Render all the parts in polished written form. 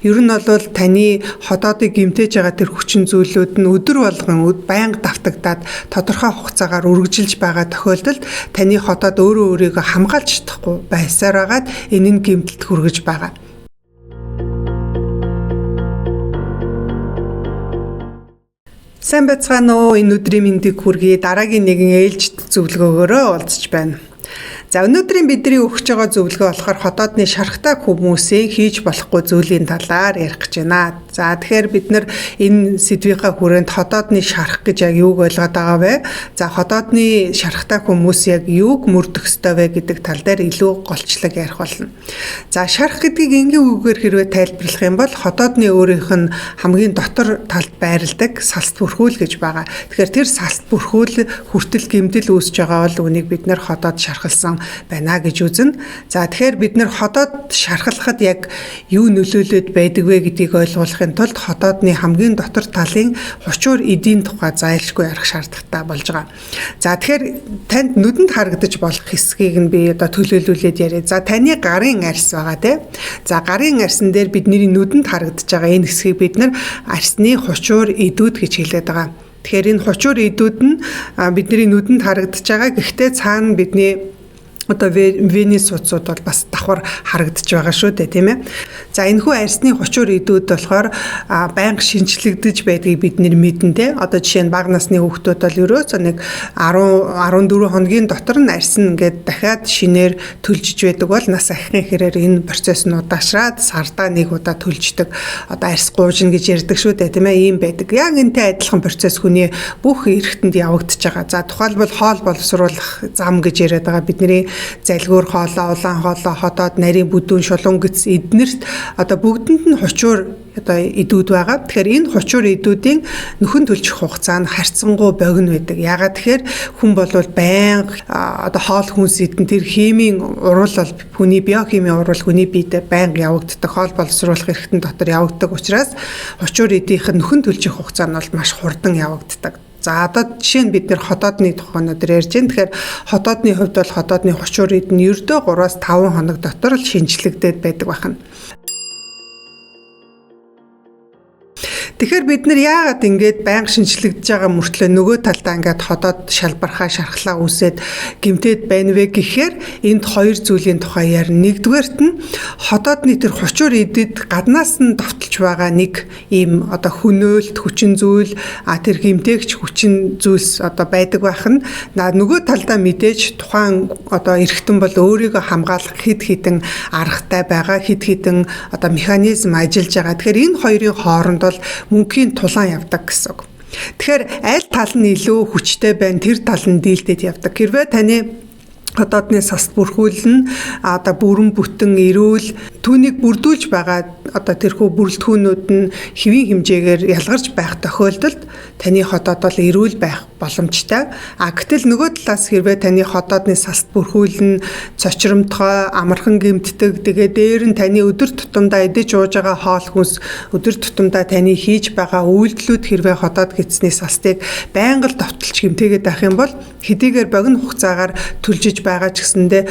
Ер нь бол таны хотоодыг гэмтэж байгаа тэр хүчин зүйлүүд нь өдөр болгон байнга давтагдаад тодорхой хугацаагаар үргэлжилж байгаа тохиолдолд таны хотоод өөрөө өөрийгөө хамгаалж чадахгүй байсаар агаад энэ нь гэмтэлд хүргэж байгаа. Сайн байцгаана уу, энэ өдрийн мэндийг хүргэе. Дараагийн нэгэн ээлжид зөвлөгөөгөөрөө уулзч байна. За өнөөдрийн бидний өгч байгаа зөвлөгөө болохоор хотоодны шархтай хүмүүсийн хийж болохгүй зүйлийн талаар ярих гэж байна. За тэгэхээр бид нар энэ сэдвийнхаа хүрээнд хотоодны шарх гэж яг юуг ойлгоод байгаа вэ? За хотоодны шархтай хүмүүс яг юуг мөрдөх ёстой вэ гэдэг тал дээр илүү голчлог ярих болно. За шарх гэдгийг энгийн үгээр хэрвээ тайлбарлах юм бол хотоодны өөрийнх нь хамгийн дотор талд байрладаг салст бүрхүүл гэж байгаа. Тэгэхээр тэр салст бүрхүүл хүртэл гэмтэл үүсэж байгаа бол үнийг бид нар хотоод шархалсан байна гэж үзнэ. За тэгэхээр бид нар хотоод шархалхад яг юу нөлөөлөд байдаг вэ гэдгийг ойлгуулахын тулд хотоодны хамгийн дотор талын хучуур эдийн тухай зайлшгүй ярих шаардлагатай болж байгаа. За тэгэхээр танд нүдэнд харагдаж болох хэсгийг нь би одоо төлөөлүүлээд яриа. За таны гарын арьс байгаа тийм. За гарын арьсан дээр бидний нүдэнд харагдаж байгаа энэ хэсгийг бид нар арьсны хучуур эдүүд гэж хэлээд байгаа. Тэгэхээр энэ хучуур эдүүд нь бидний нүдэнд харагдаж байгаа. Гэхдээ цаана бидний одоо венис судсууд бол бас давхар харагдаж байгаа шүү дээ, тийм ээ. За энэхүү арьсны хучуур эдүүд болохоор байнга шинжлэгдэж байдгийг бид мэднэ те. Одоо жишээ нь бага насны хүүхдүүд бол ерөөсөө нэг 10-14 хоногийн дотор нь арьс нь ингээд дахиад шинээр төлжиж байдаг бол нас ахихын хэрээр энэ процесс нь удаашраад сардаа нэг удаа төлждөг. Одоо арьс гуужна гэж ярьдаг шүү дээ, тийм ээ. Ийм байдаг. Яг энэтэй адилхан процесс хүний бүх эрхтэнд явагдаж байгаа. За тухайлбал хоол боловсруулах зам гэж яриад байгаа бидний залгуур хоолоо, улаан хоолоо, хотоод нарийн бүдүүн, шулуун гэц эднэрт одоо бүгдэнд нь хучуур одоо эдүүд байгаа. Тэгэхээр энэ хучуур эдүүдийн нөхөн төлчих хугацаа нь харьцангуй богино байдаг. Яагаад тэгэхээр хүн болвол байнга одоо хоол хүнс идэн тэр химийн урвал бол хүний биохимийн урвал хүний биед байнга явагддаг. Хоол боловсруулах эрхтэн дотор явагддаг учраас хучуур эдийнх нь нөхөн төлчих хугацаа нь бол маш хурдан явагддаг. За одоо жишээ нь бид нэр хотоодны тухай өнөөдөр ярьж байна. Тэгэхээр хотоодны хувьд бол хотоодны хучуур эд нь ердөө 3-5 хоног дотор л шинжлэгдээд байдаг байна. Тэгэхээр бид нар яагаад ингэж байнга шинжлэгдэж байгаа мөртлөө нөгөө талдаа ингээд хотоод шалбархаа шархлаа үүсээд гэмтээд байна вэ гэхээр энд хоёр зүйлийн тухай ярина. Нэгдүгээрт нь хотоодны тэр хучуур эдэд гаднаас нь довтолж байгаа нэг ийм одоо хөнөөлт хүчин зүйл тэр гэмтээгч хүчин зүйлс одоо байдаг байх нь нөгөө талдаа мэдээж тухайн одоо эргэтэн бол өөрийгөө хамгаалах хэд хэдэн аргатай байгаа, хэд хэдэн одоо механизм ажиллаж байгаа. Тэгэхээр энэ хоёрын хооронд бол мөнхийн тулаан явдаг гэсэн үг. Тэгэхээр аль тал нь илүү хүчтэй байна, тэр тал нь дийлдэд явдаг. Хэрвээ таны хотоодны саст бүрхүүл нь одоо бүрэн бүтэн эрүүл түүнийг бүрдүүлж байгаа одоо тэрхүү бүрэлдэхүүнүүд нь хэвийн хэмжээгээр ялгарч байх тохиолдолд таны хотоод бол эрүүл байх боломжтой. Гэтэл нөгөө талаас хэрвээ таны хотоодны саст бүрхүүл нь цочромтгой, амархан гэмтдэг, тэгээ дээр нь таны өдөр тутамдаа идэж ууж байгаа хоол хүнс, өдөр тутамдаа таны хийж байгаа үйлдэлүүд хэрвээ хотоод гэцний састыг байнга л довтолж гэмтээгээд байх юм бол хэдийгээр богино хугацаагаар төлжиж байгаа ч гэсэндээ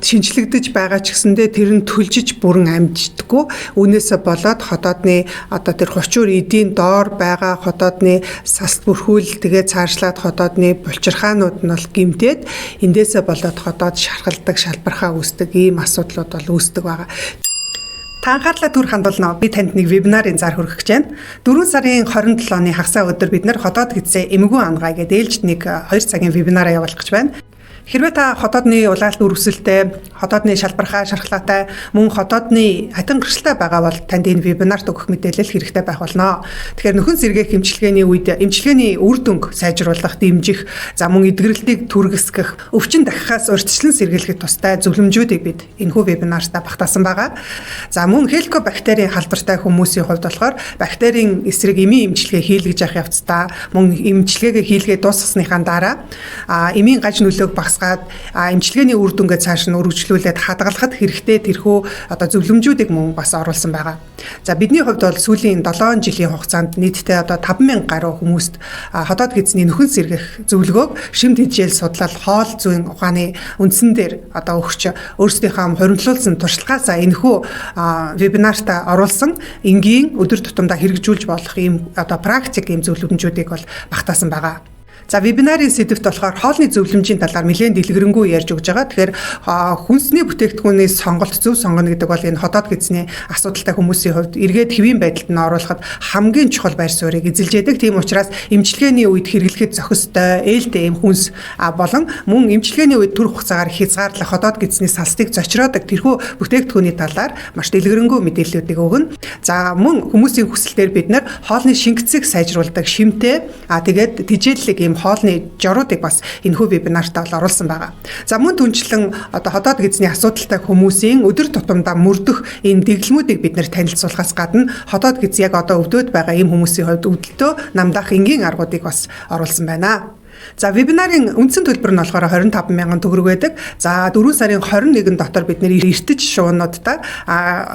шинжлэгдэж байгаа ч гэсэндээ тэр нь төлжиж бүрэн амждаггүй. Үүнээсээ болоод хотоодны одоо тэр хучуур эдийн доор байгаа хотоодны саст бүрхүүл тэгээ цаашлаад хотоодны булчирхаанууд нь бол гэмтээд эндээсээ болоод хотоод шархалдаг, шалбархаа үүсдэг ийм асуудлууд бол үүсдэг байгаа. Та анхаарлаа түр хандуулна. Би танд нэг вебинарын зар хүргэх гэж байна. 4 сарын 27-ны хагас өдөр бид нэр хотоод гэцээ эмгүү ангай гэдэг ээлжид нэг 2 цагийн вебинараа явуулах гэж байна. Хэрвээ та хотоодны улаалт үргэлжлэлтэй, хотоодны шалбархаа шархлаатай, мөн хотоодны хатан гэрчлэлтэй байгаа бол танд энэ вебинарт өгөх мэдээлэл хэрэгтэй байх болно. Тэгэхээр нөхөн сэргээх эмчилгээний үед эмчилгээний үр дүнг сайжруулах, дэмжих, за мөн эдгэрэлтийг түргэсгэх, өвчин дахихаас урьдчилан сэргийлэхэд тустай зөвлөмжүүдийг бид энэхүү вебинартаа багтаасан байгаа. За мөн хеликобактерийн халдвартай хүмүүсийн хувьд болохоор бактерийн эсрэг эмийн эмчилгээ хийлгэж явах явцдаа мөн эмчилгээгээ хийлгээ дуусгасныхаа дараа эмийн гаж нөлөөг багасгах засгаад эмчилгээний үр дүнгээ цааш нь өргөжлүүлээд хадгалахад хэрэгтэй тэрхүү одоо зөвлөмжүүдийг мөн бас оруулсан байгаа. За бидний хувьд бол сүүлийн 7 жилийн хугацаанд нийтдээ одоо 50000 гаруй хүмүүст хотоод гидсний нөхөн сэргэх зөвлөгөөг шимт хичээл судлал хоол зүйн ухааны үндсэн дээр одоо өгч өөрсдийнхөө хуримтлуулсан туршлагаасаа энэхүү вебинарт оруулсан энгийн өдөр тутамдаа хэрэгжүүлж болох ийм одоо практик ийм зөвлөмжүүдийг бол багтаасан байгаа. За вебинарын сэдэвт болохоор хоолны зөвлөмжийн талаар нэлээд дэлгэрэнгүй ярьж өгж байгаа. Тэгэхээр хүнсний бүтээгдэхүүний сонголт зөв сонгоно гэдэг бол энэ хотоод гидсний асуудалтай хүмүүсийн хувьд эргээд хэвийн байдалд нь оруулахад хамгийн чухал байр суурийг эзэлж яадаг. Тийм учраас эмчилгээний үед хэрэглэхэд зохистой ээлтэй юм хүнс болон мөн эмчилгээний үед төр хугацаагаар хязгаарлах хотоод гидсний салстыг зочроодог тэрхүү бүтээгдэхүүний талаар маш дэлгэрэнгүй мэдээллүүдийг өгнө. За мөн хүмүүсийн хүсэлтээр бид нар хоолны шингэцийг сайжруулдаг шимтэй тэгээд тижээллэг ийм хоолны жоруудыг бас энэхүү вебинартаа оруулсан байгаа. За мөн түнчлэн одоо хотоод гидсний асуудалтай хүмүүсийн өдөр тутамдаа мөрдөх энэ дэглэмүүдийг бид нэр танилцуулахаас гадна хотоод гидс яг одоо өвдөд байгаа ийм хүмүүсийн хувьд өвдөлтөө намдаах энгийн аргуудыг бас оруулсан байна. За вебинарын үндсэн төлбөр нь болохоор 25000 төгрөг байдаг. За 4 сарын 21 дотор бид нэр эртэж шуунуудаа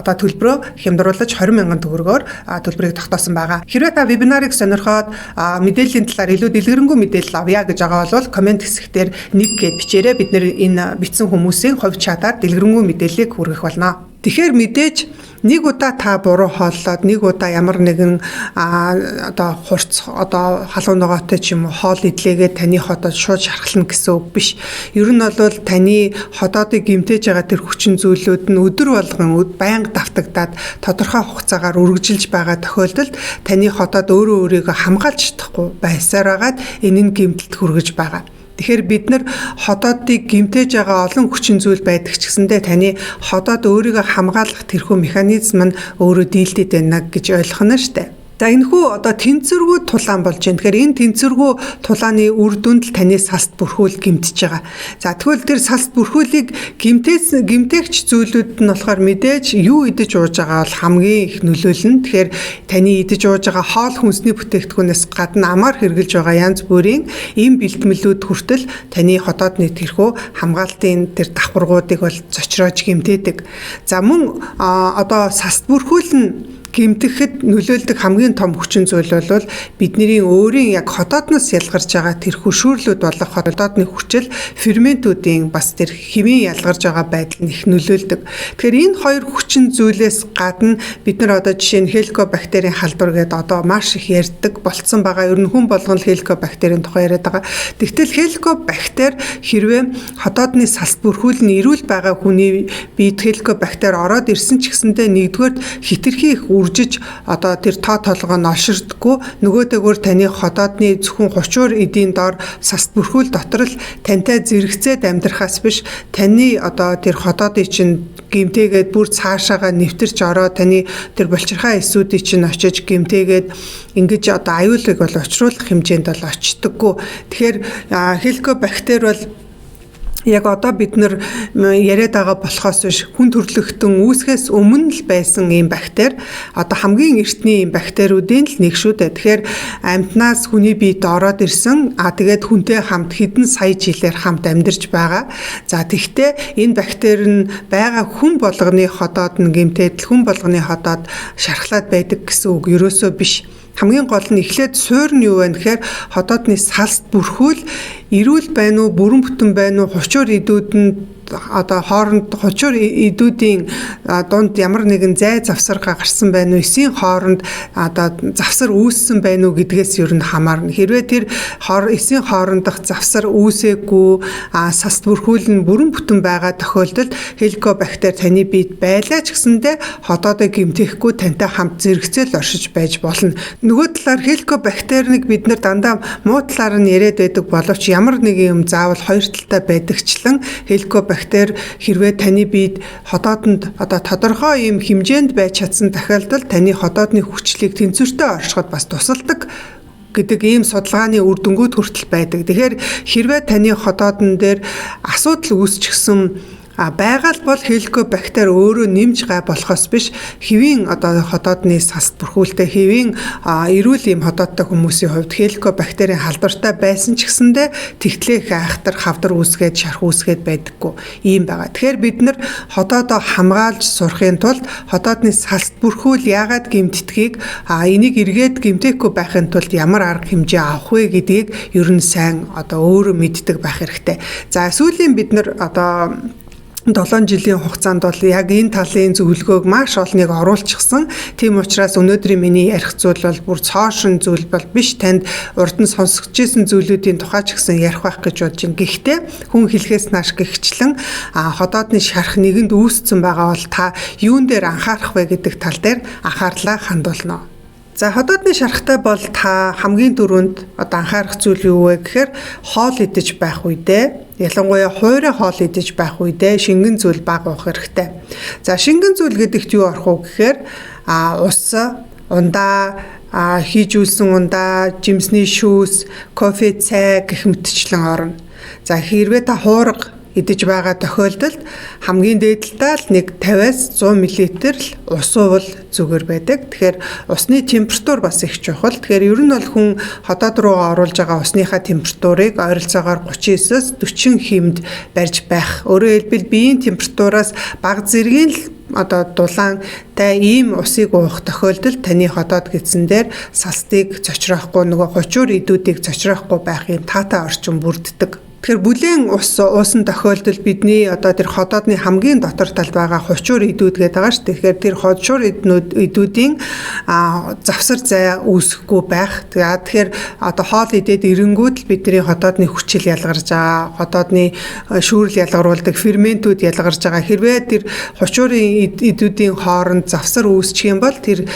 одоо төлбөрөө хямдруулж 20000 төгрөгөөр төлбөрийг тогтоосон байгаа. Хэрвээ та вебинарыг сонирхоод мэдээллийн талаар илүү дэлгэрэнгүй мэдээлэл авъя гэж байгаа бол комент хэсгээр 1 гэж бичээрэй. Бид нэр энэ бичсэн хүмүүсийн хувь чатаар дэлгэрэнгүй мэдээллийг хүргэх болно. Тэгэхээр мэдээж нэг удаа та буруу хооллоод нэг удаа ямар нэгэн одоо хурц одоо халуун ногоотой ч юм уу хоол идлээгээд таны хотод шууд шархлана гэсэн үг биш. Ер нь бол таны хотоодыг гэмтэж байгаа тэр хүчин зүйлүүд нь өдөр болгон байнга давтагдаад тодорхой хугацаагаар үргэлжилж байгаа тохиолдолд таны хотод өөрийгөө хамгаалж чадахгүй байсаар агаад энэ нь гэмтэлд хүргэж байгаа. Тэгэхээр бид нар хотоодыг гэмтэж байгаа олон хүчин зүйл байдаг ч гэсэндээ таны хотоод өөрийгөө хамгаалах тэрхүү механизм нь өөрөө дийлдэд байна гэж ойлгох нь шүү дээ. За энэхүү одоо тэнцвэргүй тулаан болж байна. Тэгэхээр энэ тэнцвэргүй тулааны үр дүнд л таны салт бүрхүүл гэмтэж байгаа. За тэгвэл тэр салт бүрхүүлийг гэмтээгч зүйлүүд нь болохоор мэдээж юу идэж ууж байгаа бол хамгийн их нөлөөлнө. Тэгэхээр таны идэж ууж байгаа хоол хүнсний бүтээгдэхүүнээс гадна амар хэрглэж байгаа янз бүрийн ийм бэлтгэлүүд хүртэл таны хотоодны тэрхүү хамгаалтын тэр давхаргуудыг бол зочроож гэмтээдэг. За мөн одоо салт бүрхүүл нь гэмтэхэд нөлөөлдөг хамгийн том хүчин зүйл бол бидний өөрийн яг хотоодноос ялгарч байгаа тэр хөшөөрлүүд болох хотоодны хүчил ферментүүдийн бас тэр химийн ялгарч байгаа байдал нь их нөлөөлдөг. Тэгэхээр энэ хоёр хүчин зүйлээс гадна бид нар одоо жишээ нь хеликобактерийн халдвар гэдэг одоо маш их ярьдаг болцсон байгаа. Ер нь хүн болгон хеликобактерийн тухай яриад байгаа. Тэгтэл хеликобактер хэрвээ хотоодны салт бүрхүүл нь эрүүл байгаа хүний биед хеликобактер ороод ирсэн ч гэсэндээ нэгдүгээр хитрхи их үржиж одоо тэр тоо толгой нь олширдаггүй, нөгөөдөөгөр таны хотоодны зөвхөн хучуур эдийн доор салт бүрхүүл дотор л тантай зэрэгцээд амьдрахаас биш таны одоо тэр хотоодын чинь гэмтээгээд бүр цаашаага нэвтэрч ороо таны тэр булчирхай эсүүдийг чинь очиж гэмтээгээд ингэж одоо аюулыг бол учруулах хэмжээнд бол очдоггүй. Тэгэхээр хеликобактер бол яг одоо бид нар яриад байгаа болохоос биш хүн төрлөختөн үүсгэс өмнө л байсан ийм бактери одоо хамгийн эртний ийм бактериудын л нэг шүү дээ. Тэгэхээр амьтнаас хүний биед ороод ирсэн тэгээд хүнтэй хамт хэдэн сая жилээр хамт амьдарч байгаа. За тэгвэл энэ бактери нь байгаа хүн болгоны хотоод нь гэмтээд хүн болгоны хотоод шархлаад байдаг гэсэн үг ерөөсөө биш. Хамгийн гол нь эхлээд суур нь юу вэ гэхээр хотоодны салт бүрхүүл эрүүл байна уу, бүрэн бүтэн байна уу, хучуур идүүд нь одоо хооронд хучуур идүүдийн дунд ямар нэгэн зай завсар гарсан байна уу, эсийн хооронд одоо завсар үүссэн байна уу гэдгээс ер нь хамаарна. Хэрвээ тэр эсийн хоорондох завсар үүсээгүй, салт бүрхүүл нь бүрэн бүтэн байгаа тохиолдолд хеликобактер таны биед байлаа ч гэсэндээ хотоодыг гэмтээхгүй тантай хамт зэрэгцээл оршиж байж болно. Нөгөө талаар хеликобактерийг бид нар дандаа муу талаар нь яриад байдаг боловч ямар нэгэн юм заавал хоёр талтай байдагчлан хеликобактер хэрвээ таны биед хотоодонд одоо тодорхой юм хэмжээнд байж чадсан тохиолдолд таны хотоодны хүчлийг тэнцвэртэй оршиход бас тусалдаг гэдэг ийм судалгааны үр дүнгууд хүртэл байдаг. Тэгэхээр хэрвээ таны хотоодн дээр асуудал үүсчихсэн Байгаль бол хеликобактер өөрөө нэмж гай болохоос биш хэвийн хотоодны саст бүрхүүлтэй хэвийн эрүүл юм хотоодтой хүмүүсийн хувьд хеликобактерийн халдвартай байсан ч гэсэндээ тэгтлэх айхтар хавдар үүсгээд шарх үүсгээд байдаггүй ийм байгаа. Тэгэхээр бид нар хотоодоо хамгаалж сурахын тулд хотоодны саст бүрхүүл яагаад гэмтдгийг энийг эргээд гэмтэхгүй байхын тулд ямар арга хэмжээ авах вэ гэдгийг ер нь сайн өөрөө мэддэг байх хэрэгтэй. За сүүлийн бид нар 7 жилийн хугацаанд бол яг энэ талын зөвлөгөөг маш олныг оруулчихсан. Тийм учраас өнөөдрийн миний ярих зүйл бол бүр цоошин зүйл бол биш, танд урд нь сонсгож ирсэн зүйлүүдийн тухай ч гэсэн ярих байх гэж бодож байна. Гэхдээ хүн хэлхээс нааш гихчлэн хотоодны шарх нэгэнд үүссэн байгаа бол та юун дээр анхаарах вэ гэдэг тал дээр анхаарлаа хандуулна. За хотоодны шархтай бол та хамгийн түрүүнд анхаарах зүйл юу вэ гэхээр хоол идэж байх үедээ, ялангуяа хуурай хоол идэж байх үедээ шингэн зүйл бага уух хэрэгтэй. За шингэн зүйл гэдэгт юу орох вэ гэхээр ус, ундаа, хийж үлсэн ундаа, жимсний шүүс, кофе, цай гэх мэтчлэн орно. За хэрвээ та хуурга идэж байгаа тохиолдолд хамгийн дээдлээ л нэг 50-аас 100 мл л ус уувал зүгээр байдаг. Тэгэхээр усны температур бас их чухал. Тэгэхээр ер нь бол хүн хотоод руугаа оруулж байгаа усныхаа температурыг ойролцоогоор 39-оос 40 хэмд барьж байх. Өөрөөр хэлбэл биеийн температураас бага зэргийн л дулаантай ийм усыг уух тохиолдолд таны хотоод гэсэн дээр салтыг зочроохгүй, нөгөө хучуур идүүдийг зочроохгүй байх юм таатай орчин бүрддэг. Тэгэхээр бүлээн ус уусан тохиолдолд бидний тэр хотоодны хамгийн дотор талд байгаа хучуур идүүд гэдэг байгаа шүү дээ. Тэгэхээр тэр хучуур идүүдийн завсар зай үүсэхгүй байх. Тэгэхээр хоол идээд ирэнгүүд л бидний хотоодны хүчил ялгарж байгаа, хотоодны шүүрэл ялгаруулдаг ферментүүд ялгарж байгаа. Хэрвээ тэр хучуурын идүүдийн хооронд завсар үүсчих юм бол тэр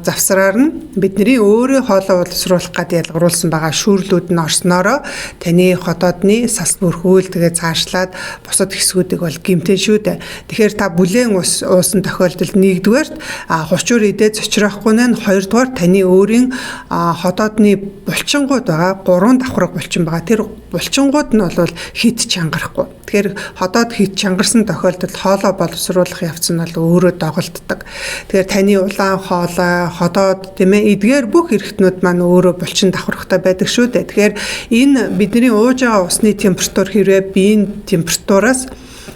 завсраар нь бидний өөрийн хоолоо боловсруулах гэдэг ялгаруулсан байгаа шүүрлүүд нь орсноороо таны хотоодны салт бүрхүүл тэгээ цаашлаад бусад хэсгүүдийг бол гэмтэн шүү дээ. Тэгэхээр та бүлээн ус уусан тохиолдолд нэгдүгээрт хучуур идээд зочроохгүй нь, хоёрдугаар таны өөрийн хотоодны булчингууд байгаа 3 давхраг булчин байгаа. Тэр булчингууд нь бол хит чангарахгүй. Тэгэхээр хотоод хит чангарсан тохиолдолд хоолоо боловсруулах явц нь бол өөрөө доголддог. Тэгэхээр таны улаан хоолой, хотоод эдгээр бүх эрхтнүүд маань өөрөө булчин давхрагтай байдаг шүү дээ. Тэгэхээр энэ бидний ууж байгаа усны температур хэрвээ биеийн температураас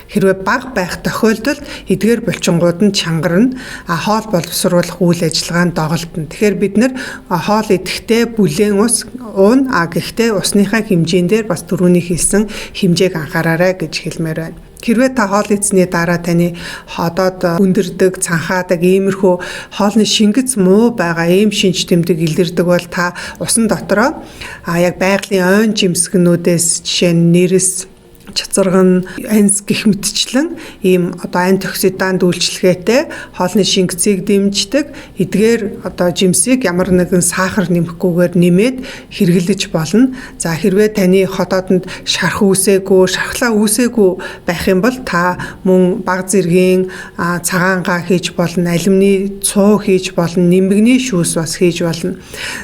хэрвээ бага байх тохиолдолд эдгээр булчингууд нь чангарна, хоол боловсруулах үйл ажиллагаанд доголдно. Тэгэхээр бид нар хоол идэхдээ бүлээн ус уuna, гэхдээ усныхаа хэмжээндээр бас түрүүний хэлсэн хэмжээг анхаараарай гэж хэлмээр байна. Хэрвээ та хоол идсэний дараа таны хотоод өндөрдөг, цанхаадаг, иймэрхүү хоолны шингэц муу байгаа ийм шинж тэмдэг илэрдэг бол та усан дотроо яг байгалийн ойн жимсгнүүдээс жишээ нь нэрэс, чацарган, анс гэх мэтчлэн ийм антиоксидант үйлчлэгээтэй хоолны шингэцийг дэмждэг. Эдгээр жимсийг ямар нэгэн сахар нэмэхгүйгээр нэмээд хэрэглэж болно. За хэрвээ таны хотоодонд шарх үүсээгүй, шархлаа үүсээгүй байх юм бол та мөн бага зэргийн цагаангаа хийж болно, алюминий цуу хийж болно, нимбэгний шүүс бас хийж болно.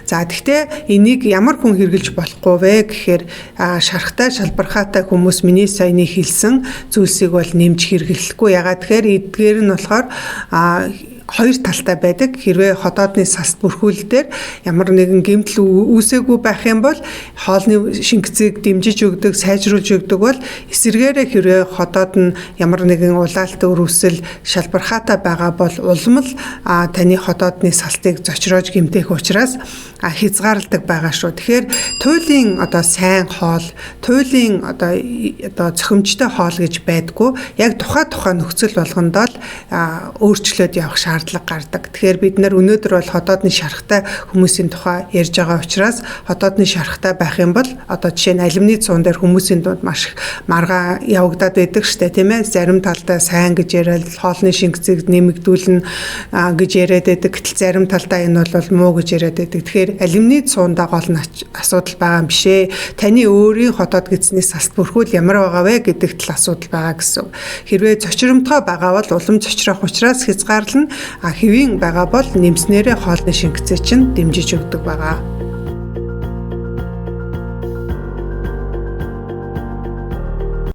За гэхдээ энийг ямар хүн хэрэглэж болохгүй вэ гэхээр шархтай, шалбархаатай хүмүүс миний саяны хэлсэн зүйлсийг бол нэмж хэрэглэхгүй. Ягаад тэгэхээр эдгээр нь болохоор хоёр талтай байдаг. Хэрвээ хотоодны салт бүрхүүл дээр ямар нэгэн гэмтэл үүсээгүй байх юм бол хоолны шингэцийг дэмжиж өгдөг, сайжруулж өгдөг бол эсвэргээрээ хэрвээ хотоод нь ямар нэгэн улаалт өрөвсөл, шалбархаатай байгаа бол улам л таны хотоодны салтыг зочроож гэмтэх учраас хязгаарладаг байгаа шүү. Тэгэхээр туйлын сайн хоол, туйлын цохимжтой хоол гэж байдгүй. Яг тухай нөхцөл болгонд л өөрчлөлт явах шаардлага гардаг. Тэгэхээр бид нар өнөөдөр бол хотоодны шархтай хүмүүсийн тухай ярьж байгаа учраас хотоодны шархтай байх юм бол жишээ нь алюминий цуун дээр хүмүүсийн дунд маш их маргаа явагдаад байдаг штэ, тийм ээ. Зарим талдаа сайн гэж яриад хоолны шингэцийг нэмэгдүүлнэ гэж яриад байдаг. Гэтэл зарим талдаа энэ бол муу гэж яриад байдаг. Тэгэхээр алюминий цуундаа гол нь асуудал байгаа юм бишээ. Таны өөрийн хотоод гэсний салт бүрхүүл ямар байгаа вэ гэдэг тал асуудал байгаа гэсэн. Хэрвээ зочромтгой байгаа бол улам зочрох учраас хязгаарлана. Хэвийн байгаа бол нэмснээрээ хоолны шингэцээ чинь дэмжиж өгдөг байгаа.